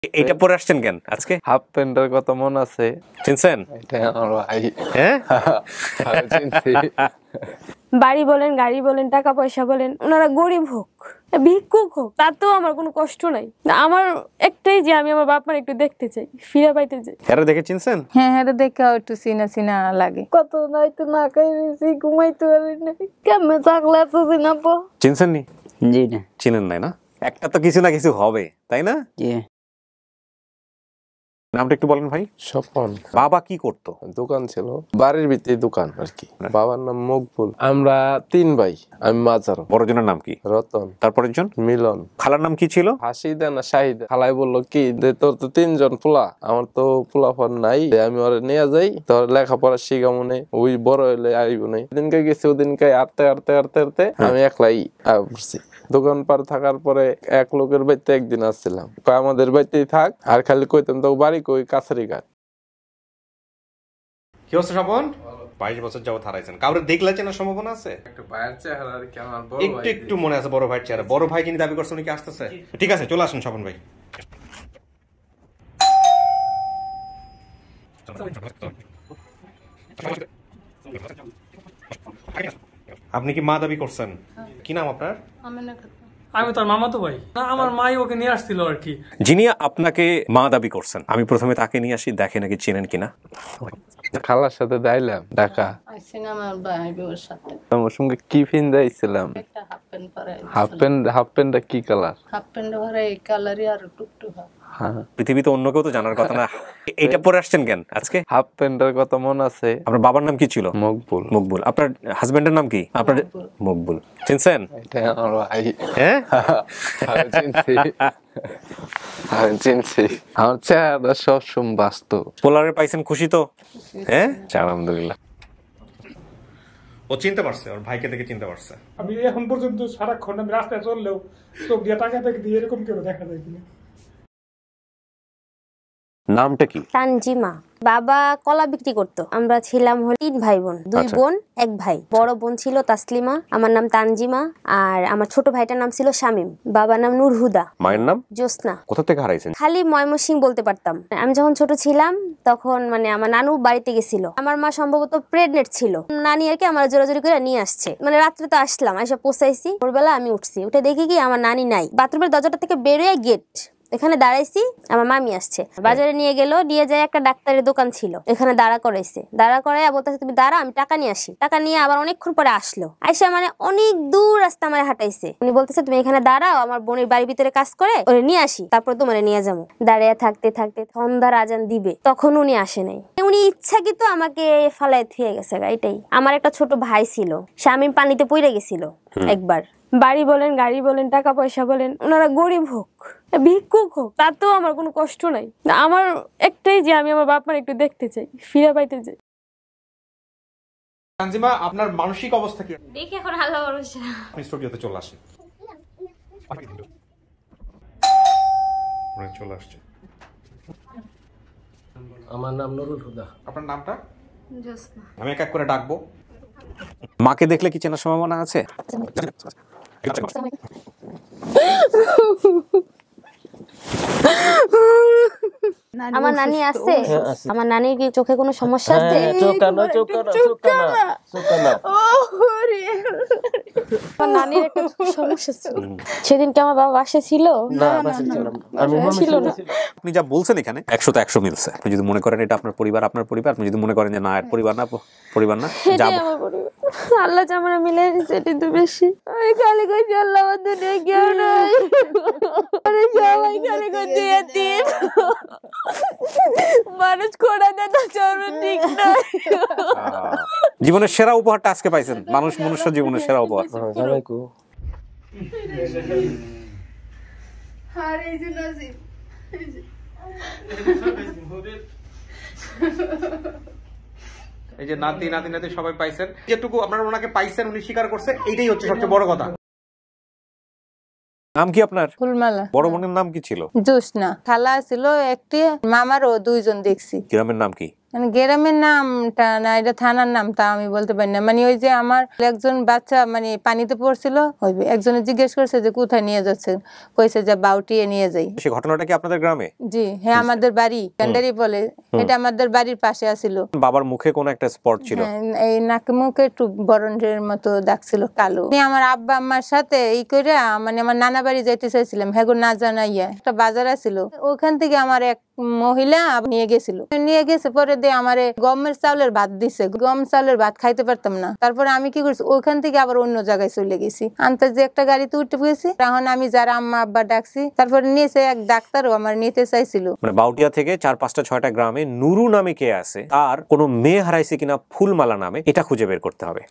এটা পরে আসছেন কেন আজকে? হাফ প্যান্টের কথা মনে আছে? চিনছেন? এটা আমার ভাই। হ্যাঁ, চিনছি। বাড়ি বলেন, গাড়ি বলেন, টাকা পয়সা বলেন, ওনারা গরিব হোক, ভিক্ষুক হোক, তাতেও আমার কোনো কষ্ট নাই। আমার একটাই যে আমি আমার বাপ মার একটু দেখতে চাই, ফিরে পাইতে চাই। এরা দেখে চিনছেন? হ্যাঁ হ্যাঁ, দেখা একটু চিনা চিনা লাগে। কত নয়তো না খাইছি, ঘুমাইতে পারি না, কেমনে থাকলে এত চিনাবো? চিনছেন নি? জি না। চিনেন নাই না? একটা তো কিছু না কিছু হবে, তাই না? জি। নামটা একটু বলেন ভাই। স্বপন। বাবা কি করতো? দোকান ছিল, বাড়ির ভিতরে দোকান আর কি। বাবার নাম মকবুল। আমরা 3 ভাই, আমি মাঝারো। বড়জনের নাম কি? রতন। তারপরের জন? মিলন। খালার নাম কি ছিল? হাসিদা না শাহিদা। খালাই বললো কি যে তোর তো 3 জন পোলা, আমার তো পোলাফান নাই, আমি ওরে নিয়ে যাই, তোর লেখাপড়া শিখা মনে, ওই বড় হইলে আইব নাই। দিনকে গেছি, ওদিনকে আটতে আটতে আটতে আটতে আমি একলাই পড়ছি। দোকান পার থাকার পরে এক লোকের বাড়িতে একদিন আসছিলাম, আমাদের বাড়িতেই থাক, আর খালি কইতাম তো বাড়ি কই কাছারি ঘাট। কি হচ্ছে স্বপন? 22 বছর যাবত হারাইছেন, কাউরে দেখলে চেনার সম্ভাবনা আছে? একটা ভাইয়ের চেহারা আর কি, আমার বড় একটু একটু মনে আছে বড় ভাইয়ের চেহারা। বড় ভাই যিনি দাবি করছেন উনি কি আসতেছে? ঠিক আছে, চলে আসুন স্বপন ভাই। আপনি কি মা দাবি করছেন? কি নাম আপনার? আমি তার মামাতো ভাই না, আমার মাই ওকে নিয়ে আসছিল আর কি। যিনি আপনাকে মা দাবি করছেন, আমি প্রথমে তাকে নিয়ে আসি, দেখে নাকি চেনেন কিনা। খালার সাথে দাইলাম ঢাকা, আমার সঙ্গে কি ফিন দাইছিলাম। হাফ প্যান্টটা কি কালার? পৃথিবীতে অন্য কেউ তো জানার কথা না। এটা পরে আসছেন কেন আজকে? হাফ প্যান্টের কথা মনে আছে? আপনার বাবার নাম কি ছিল? মকবুল। মকবুল। আপনার হাজবেন্ডের নাম কি? আপনার মকবুল। চিনছেন? এটা আমার ভাই। হ্যাঁ, চিনছি। চিনছি। আমার চেহারা সবসময় বাস্তব। পোলারে পাইছেন, খুশি তো? হ্যাঁ, আলহামদুলিল্লাহ। ও চিনতে পারছে, ওর ভাইকে দেখে চিনতে পারছে। আমি এখন পর্যন্ত সারাক্ষণ আমি রাস্তায় চললেও চোখ দিয়ে টাকা থেকে দিয়ে এরকম কেউ দেখা যায় কিনা। নামটা কি? তানজিমা। বাবা কলা বিক্রি করতো। আমরা ছিলাম 3 ভাই বোন, 2 বোন 1 ভাই। বড় বোন ছিল তাসলিমা, আমার নাম তানজিমা, আর আমার ছোট ভাইটার নাম ছিল শামিম। বাবার নাম নূর হুদা। মায়ের নাম? জোসনা। কোথা থেকে হারাইছেন? খালি ময়মনসিং বলতে পারতাম। আমি যখন ছোট ছিলাম তখন মানে আমার নানু বাড়িতে গেছিল, আমার মা সম্ভবত প্রেগনেন্ট ছিল, নানি আর কি আমার জোরাজোরি করে নিয়ে আসছে। মানে রাত্রে তো আসলাম, এসে পৌঁছাইছি, ভোরবেলা আমি উঠছি, উঠে দেখি কি আমার নানি নাই। বাথরুমের দরজাটা থেকে বেরোয় গেট, এখানে দাঁড়াইছি, আমার মামি আসছে, বাজারে নিয়ে গেল, নিয়ে যায় একটা ডাক্তারের দোকান ছিল, এখানে দাঁড়া করাইছে। দাঁড়া করাই বলতেছে তুমি দাঁড়া, আমি টাকা নিয়ে আসি। টাকা নিয়ে আবার অনেকক্ষণ পরে আসলো, আইসা মানে অনেক দূর রাস্তা আমার হাঁটাইছে। উনি বলতেছে তুমি এখানে দাঁড়াও, আমার বোনের বাড়ির ভিতরে কাজ করে ওরে নিয়ে আসি, তারপর তোমার নিয়ে যাবো। দাঁড়িয়ে থাকতে থাকতে সন্ধ্যার আজান দিবে, তখন উনি আসে নাই। উনি ইচ্ছাকৃত আমাকে ফালায় থুয়ে গেছে। এটাই। আমার একটা ছোট ভাই ছিল, শামিম পানিতে পড়ে গেছিল একবার। বাড়ি বলেন, গাড়ি বলেন, টাকা পয়সা বলেন, ওনারা গরিব হোক, ভিক্ষুক হোক, তাতেও আমার কোনো কষ্ট নাই। আমার একটাই যে আমি আমার বাপ মার একটু দেখতে চাই, ফিরে পাইতে চাই। তানজিমা, আপনার মানসিক অবস্থা কি? দেখি এখন আল্লাহ ভরসা। আপনি স্টুডিওতে চলে আসেন। চলে আসছে। আমার নাম নুরুল হুদা। আপনার নামটা? জোসনা। আমি এক এক করে ডাকবো। মাকে দেখলে কি চেনার সম্ভাবনা আছে? আমার নানি আছে? আমার নানির কি চোখে কোনো সমস্যা আছে? আমার নানির একটা সমস্যা ছিল। সেদিন কি আমার বাবা বাসে ছিল? ছিল না। আপনি যা বলছেন এখানে 100 তে 100 মিলছে। আপনি যদি মনে করেন এটা আপনার পরিবার, আপনার পরিবার। আপনি যদি মনে করেন যে না, এর পরিবার না, পরিবার না, যাব। আল্লাহ যে আমরা মিলে দিয়েছে এটাই তো বেশি। আমি খালি কইছি আল্লাহ আমার দুনিয়ায় কেউ নাই, আরে সবাই খালি কইছি এতিম। মানুষ খোড়া দেয় তো চর্ম ঠিক নয়। জীবনের সেরা উপহারটা আজকে পাইছেন। মানুষ মনুষ্য জীবনের সেরা উপহার। এই যে নাতি নাতি নাতি সবাই পাইছেন, যেটুকু আপনারা ওনাকে পাইছেন উনি স্বীকার করছে, এইটাই হচ্ছে সবচেয়ে বড় কথা। নাম কি আপনার? ফুলমালা। বড় বোনের নাম কি ছিল? জোসনা। খালা ছিল একটি, মামারও 2 জন দেখছি। গ্রামের নাম কি? মানে গ্রামের নামটা না এটা থানার নাম তা আমি বলতে পারি না। মানে ওই যে আমার একজন বাচ্চা মানে পানিতে পড়ছিল, ওই একজনে জিজ্ঞেস করছে যে কোথায় নিয়ে যাচ্ছে, কইছে যে বাউটিয়ে নিয়ে যাই। সেই ঘটনাটা কি আপনাদের গ্রামে? জি হ্যাঁ, আমাদের বাড়ি কান্ডারি বলে, এটা আমাদের বাড়ির পাশে আছিল। বাবার মুখে কোন একটা স্পট ছিল? হ্যাঁ, এই নাকে মুখে একটু বরণের মতো দাগ ছিল কালো। আমি আমার আব্বা আম্মার সাথে এই করে মানে আমার নানা বাড়ি যাইতে চাইছিলাম, হ্যাঁ না জানাইয়া একটা বাজার আছিল, ওখান থেকে আমার এক মহিলা নিয়ে গেছিল, নিয়ে গেছে পরে দিয়ে আমারে গমের চাউলের ভাত দিছে, গম চাউলের ভাত খাইতে পারতাম না। তারপরে আমি কি করছি, ওইখান থেকে আবার অন্য জায়গায় চলে গেছি, আনতে যে একটা গাড়িতে উঠে গেছি। তখন আমি যারা আম্মা আব্বা ডাকছি, তারপরে নিয়েছে এক ডাক্তারও আমার নিতে চাইছিল। মানে বাউটিয়া থেকে 4-5টা-6টা গ্রামে নুরু নামে কে আছে, আর কোনো মেয়ে হারাইছে কিনা ফুলমালা নামে, এটা খুঁজে বের করতে হবে।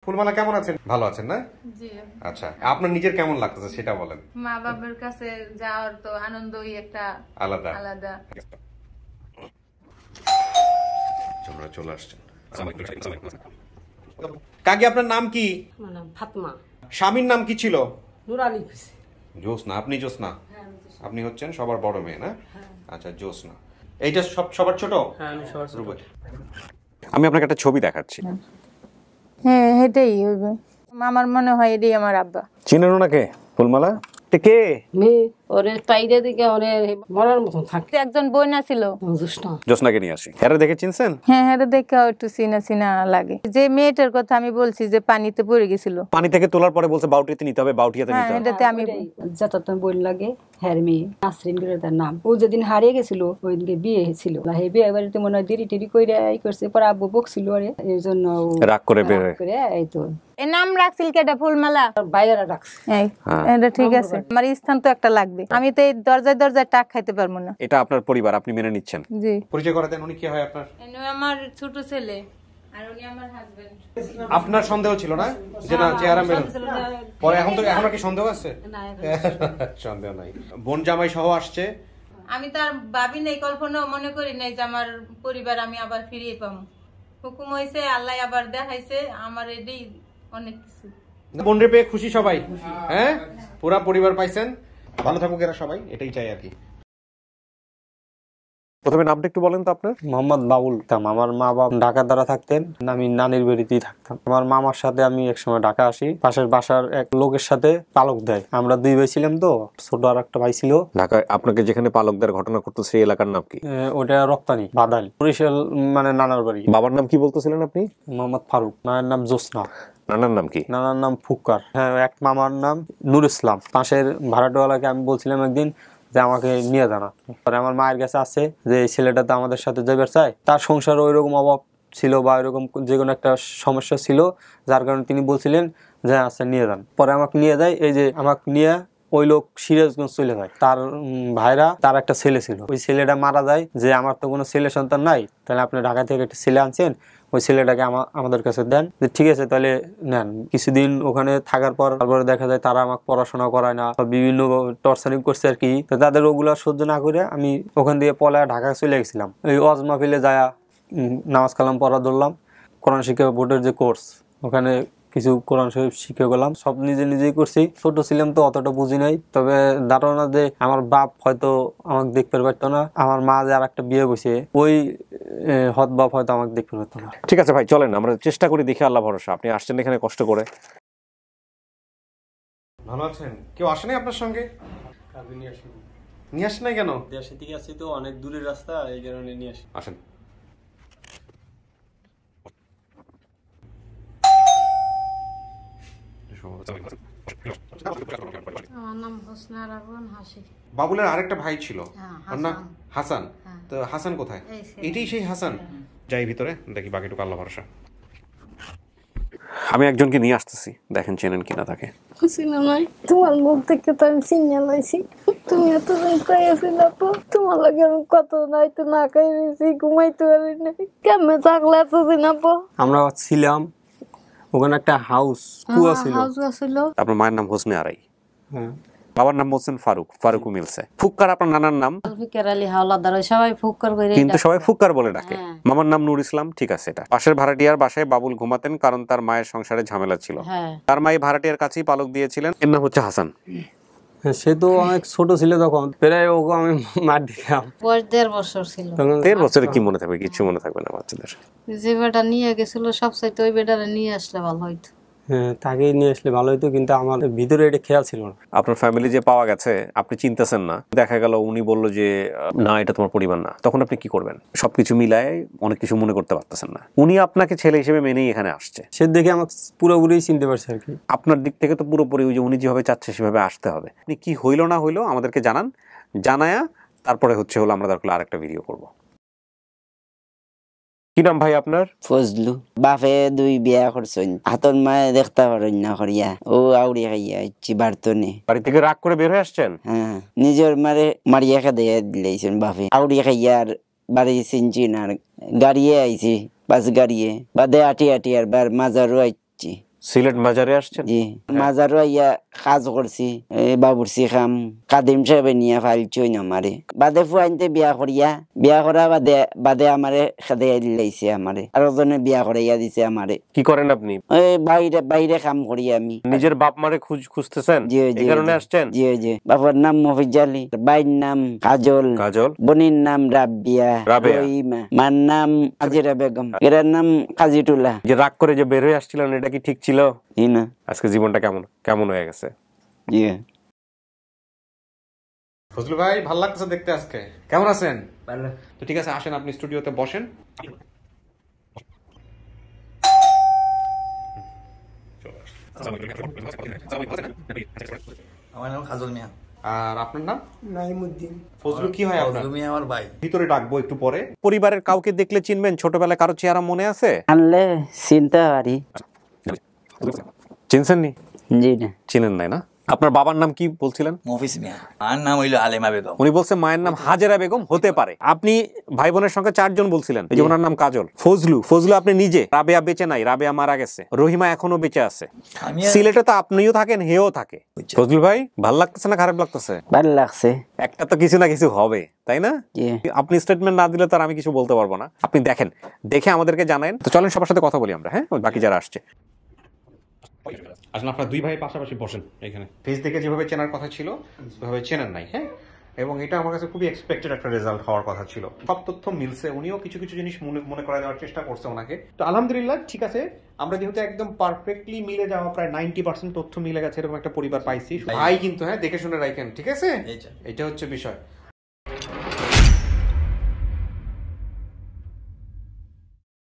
ফুলমালা কেমন আছেন? ভালো আছেন না? জি। আচ্ছা, আপনার নিজের কেমন লাগতেছে সেটা বলেন। মা বাবার কাছে যাওয়ার তো আনন্দই একটা আলাদা আলাদা। আপনারা চলে আসছেন। কাকি আপনার নাম কি? আমার নাম ফাতমা। স্বামীর নাম কি ছিল? নুরালি খুশি। জোসনা। আপনি জোসনা? আপনি হচ্ছেন সবার বড় মেয়ে না? আচ্ছা জোসনা। এইটা সবার ছোট? হ্যাঁ আমি সবার ছোট। আমি আপনাকে একটা ছবি দেখাচ্ছি, হ্যাঁ এটাই হইবে, আমার মনে হয় এটাই আমার আব্বা। চিনেন ওনাকে? ফুলমালা কে? মেয়ে ওরে টাইরে দিকে ওরে মরার মতন থাকে। একজন বইনা ছিল জোসনা। জোসনাকে নিয়ে আসি। এরা দেখে চিনছেন? হ্যাঁ হ্যাঁ, দেখে একটু চিনা চিনা লাগে। যে মেয়েটার কথা আমি বলছি যে পানিতে পড়ে গেছিল, পানি থেকে তোলার পরে বলছে বাউটিয়াতে নিতে হবে, বাউটিয়াতে হ্যাঁ নিতে হবে। এটাতে আমি যত বই লাগে হ্যার মেয়ে নাসরিন করে তার নাম। ও যেদিন হারিয়ে গেছিল ওই দিনকে বিয়ে হয়েছিল, সেই বিয়ে বাড়িতে মনে হয় দেরি টেরি করে এই করছে, পরে আব্বু বকছিল আরে এই জন্য রাগ করে বের হয়ে। এই তো এর নাম রাখছিল কেটা ফুলমালা, বাইরে রাখছে। এটা ঠিক আছে, আমার স্থান তো একটা লাগবে, আমি তো এই দরজায় দরজায় টাক খাইতে পারবো না। এটা আপনার পরিবার, আপনি মেনে নিচ্ছেন? জি। পরিচয় করে দেন, উনি কি হয় আপনার? আমার ছোট ছেলে আর উনি আমার হাজবেন্ড। আপনার সন্দেহ ছিল না যে না চেহারা মেলে? পরে এখন আর কি সন্দেহ আছে? সন্দেহ নাই। বোন জামাই সহ আসছে। আমি তার ভাবি নেই, কল্পনাও মনে করি নাই যে আমার পরিবার আমি আবার ফিরিয়ে পাবো। হুকুম হয়েছে, আল্লাহ আবার দেখাইছে, আমার এটাই অনেক কিছু। বোনরে পেয়ে খুশি সবাই? হ্যাঁ, পুরা পরিবার পাইছেন। ভালো থাকুক এরা সবাই, এটাই চাই আর কি। প্রথমে নামটা একটু বলেন তো আপনার। মোহাম্মদ বাবুল। আমার মা বাবা ঢাকা দ্বারা থাকতেন, আমি নানির বাড়িতেই থাকতাম। আমার মামার সাথে আমি একসময় ঢাকা আসি, পাশের বাসার এক লোকের সাথে পালক দেয়। আমরা দুই ভাই ছিলাম তো, ছোট আর একটা ভাই ছিল। ঢাকায় আপনাকে যেখানে পালক দেওয়ার ঘটনা করতো সেই এলাকার নাম কি? ওটা রপ্তানি বাদাল, বরিশাল মানে নানার বাড়ি। বাবার নাম কি বলতেছিলেন আপনি? মোহাম্মদ ফারুক। মায়ের নাম জোসনা। নানার নাম কি? নানার নাম ফুক্কার। হ্যাঁ, এক মামার নাম নুর ইসলাম। পাশের ভাড়াটোয়ালাকে আমি বলছিলাম একদিন যে আমাকে নিয়ে জানা। পরে আমার মায়ের কাছে আছে যে এই ছেলেটা তো আমাদের সাথে যাবার চায়, তার সংসার ওইরকম অভাব ছিল বা ওইরকম যে কোনো একটা সমস্যা ছিল, যার কারণে তিনি বলছিলেন যে আচ্ছা নিয়ে যান। পরে আমাকে নিয়ে যায়, এই যে আমাকে নিয়ে ওই লোক সিরাজগঞ্জ চলে যায়। তার ভাইরা, তার একটা ছেলে ছিল, ওই ছেলেটা মারা যায়। যে আমার তো কোনো ছেলে সন্তান নাই, তাহলে আপনি ঢাকা থেকে একটা ছেলে আনছেন, ওই ছেলেটাকে আমাদের কাছে দেন। ঠিক আছে তাহলে নেন। কিছুদিন ওখানে থাকার পর তারপরে দেখা যায় তারা আমাকে পড়াশোনা করায় না, বিভিন্ন টর্চারিং করছে আর কি। তাদের ওগুলো সহ্য না করে আমি ওখান দিয়ে পলায় ঢাকা চলে গেছিলাম। ওই ওয়াজ মাহফিলে যায় নামাজ কালাম পড়া ধরলাম। কোরআন শিক্ষা বোর্ডের যে কোর্স, ওখানে কিছু কোরআন শরীফ শিখে গেলাম। সব নিজেই করছি। ছোট ছিলাম তো অতটা বুঝি নাই, তবে ধারণা যে আমার বাপ হয়তো আমাকে দেখতে পারতো না, আমার মা যে আর একটা বিয়ে বসে ওই হত বাপ হয়তো আমাকে দেখতে পারতো না। ঠিক আছে ভাই, চলেন আমরা চেষ্টা করি, দেখি আল্লাহ ভরসা। আপনি আসছেন এখানে কষ্ট করে। ভালো আছেন? কেউ আসে নাই আপনার সঙ্গে? নিয়ে আসে নাই কেন? দেশে থেকে আসছি তো, অনেক দূরের রাস্তা, এই কারণে নিয়ে আসি। আসেন। আমার নাম হোসনা রাবণ হাসি। বাবুলের আরেকটা ভাই ছিল, হ্যাঁ, ওর নাম হাসান। হ্যাঁ। তো হাসান কোথায়? এই সে। এটাই সেই হাসান। যাই ভিতরে দেখি, বাকিটুকু আল্লাহ ভরসা। আমি একজনকে নিয়ে আসতেছি, দেখেন চেনেন কিনা তাকে। চিনা নাই, তোমার মুখ থেকে তো আমি চিনে লাইছি। তুমি এতদিন খাইয়েছিল তো, তোমার লাগে আমি কত নাইতে না খাই রয়েছি, ঘুমাইতে পারি নাই। কেমনে থাকলে এতদিন আপু? আমরা ছিলাম ওখানে একটা হাউস, কুয়া ছিল। হাউস ছিল। আপনার মায়ের নাম হোসনে আরাই, হ্যাঁ। বাবার নাম বলছেন ফারুক, ফারুকও মিলছে। ফুক্কার আপনার নানার নাম? জুলফিকার আলী হাওলাদার, সবাই ফুক্কার করে কিন্তু সবাই ফুক্কার বলে ডাকে। হ্যাঁ। মামার নাম নূর ইসলাম, ঠিক আছে। এটা পাশের ভাড়াটিয়ার বাসায় বাবুল ঘুমাতেন, কারণ তার মায়ের সংসারে ঝামেলা ছিল। হ্যাঁ। তার মাই ভাড়াটিয়ার কাছেই পালক দিয়েছিলেন। এর নাম হচ্ছে হাসান। সে তো অনেক ছোট ছিল তখন, প্রায় ওকে আমি মার দিতাম। বয়স 1.5 বছর ছিল। 1.5 বছরে কি মনে থাকবে? কিছু মনে থাকবে না বাচ্চাদের। যে বেটা নিয়ে গেছিল সবচাইতে ওই বেটারে নিয়ে আসলে ভালো হইতো। হ্যাঁ, তাকে নিয়ে আসলে ভালো হতো, কিন্তু আমার ভিতরে এটা খেয়াল ছিল না। আপনার ফ্যামিলি যে পাওয়া গেছে আপনি চিনতেছেন না, দেখা গেল উনি বললো যে না এটা তোমার পরিবার না, তখন আপনি কি করবেন? সবকিছু মিলায় অনেক কিছু মনে করতে পারতেছেন না। উনি আপনাকে ছেলে হিসেবে মেনেই এখানে আসছে, সে দেখে আমাকে পুরোপুরি চিনতে পারছে আর কি। আপনার দিক থেকে তো পুরোপুরি ওই যে উনি যেভাবে চাচ্ছে সেভাবে আসতে হবে। আপনি কি হইলো না হইলো আমাদেরকে জানান, জানায়া তারপরে হলো আমরা দরকার আরেকটা ভিডিও করব। কি নাম ভাই আপনার? ফজলু। বাপে 2 বিয়া করছেন, হাতর মায়ে দেখতে পারেন না করিয়া, ও আউড়ি খাইয়া ইচ্ছি বার্তনে। বাড়ি থেকে রাগ করে বের হয়ে আসছেন? হ্যাঁ, নিজের মারে মারিয়া খাইয়া দিলেছেন বাপে। আউড়ি খাইয়া আর বাড়ি চিনছি না, গাড়িয়ে আইছি, বাস গাড়িয়ে বাদে আটি আর বার মাজারও আইছি। সিলেট মাজারে আসছেন? জি, মাজারও আইয়া কাজ করছি, বাবুরসি খাম, কাদিম সাহেব নিয়ে ফাইলছই না আমারে। বাদে ফুয়াইনতে বিয়া করা বাদে আমারে খেদে দিলাইছে আমারে, আরো জনে বিয়া করাইয়া দিছে আমারে। কি করেন আপনি? ওই বাইরে কাম করি আমি। নিজের বাপ মারে খুঁজতেছেন, এই কারণে আসছেন? জি জি। বাবার নাম মফিজ আলী, বাইর নাম কাজল, বোনের নাম রাবিয়া, রহিমা, মার নাম আজিরা বেগম, এর নাম কাজিটুল্লাহ। যে রাগ করে যে বের হয়ে আসছিলেন এটা কি ঠিক ছিল? জি না। আজকে জীবনটা কেমন হয়ে গেছে? জি। ফজলু ভাই ভালো লাগছে দেখতে আজকে, কেমন আছেন? ভালো। তো ঠিক আছে, আসেন আপনি স্টুডিওতে বসেন। আমার নাম কাজল মিয়া। আর আপনার নাম? নাইমুদ্দিন। ফজলু কি হয় আপনার? ফজলু মিয়া আমার ভাই। ভিতরে ডাকবো একটু পরে। পরিবারের কাউকে দেখলে চিনবেন? ছোটবেলায় কারো চেহারা মনে আছে? আনলে চিনতে পারি। চিনছেন নি? জি না। চিনেন নাই না? আপনার বাবার নাম কি বলছিলেন? মফিজ মিয়া। আর নাম হইলো আলেমা বেগম। উনি বলছে মায়ের নাম হাজেরা বেগম হতে পারে। আপনি ভাই বোনের সংখ্যা 4 জন বলছিলেন, এই যে ওনার নাম কাজল। ফজলু আপনি নিজে। রাবেয়া বেঁচে নাই, রাবেয়া মারা গেছে, রহিমা এখনো বেঁচে আছে। সিলেটে তো আপনিও থাকেন, হেও থাকে। ফজলু ভাই ভালো লাগতেছে না খারাপ লাগতেছে? ভালো লাগছে। একটা তো কিছু না কিছু হবে, তাই না? আপনি স্টেটমেন্ট না দিলে তো আর আমি কিছু বলতে পারবো না। আপনি দেখে আমাদেরকে জানান। তো চলেন সবার সাথে কথা বলি আমরা, হ্যাঁ, বাকি যারা আসছে। আসলে আপনারা 2 ভাই পাশাপাশি বসেন এখানে। ফেস দেখে যেভাবে চেনার কথা ছিল সেভাবে চেনেন নাই, হ্যাঁ, এবং এটা আমার কাছে খুবই এক্সপেক্টেড একটা রেজাল্ট হওয়ার কথা ছিল। সব তথ্য মিলছে, উনিও কিছু জিনিস মনে করায় দেওয়ার চেষ্টা করছে ওনাকে। তো আলহামদুলিল্লাহ ঠিক আছে, আমরা যেহেতু একদম পারফেক্টলি মিলে যাওয়া, প্রায় 90% তথ্য মিলে গেছে, এরকম একটা পরিবার পাইছি। ভাই কিন্তু হ্যাঁ দেখে শুনে রাখেন, ঠিক আছে? এটা হচ্ছে বিষয়।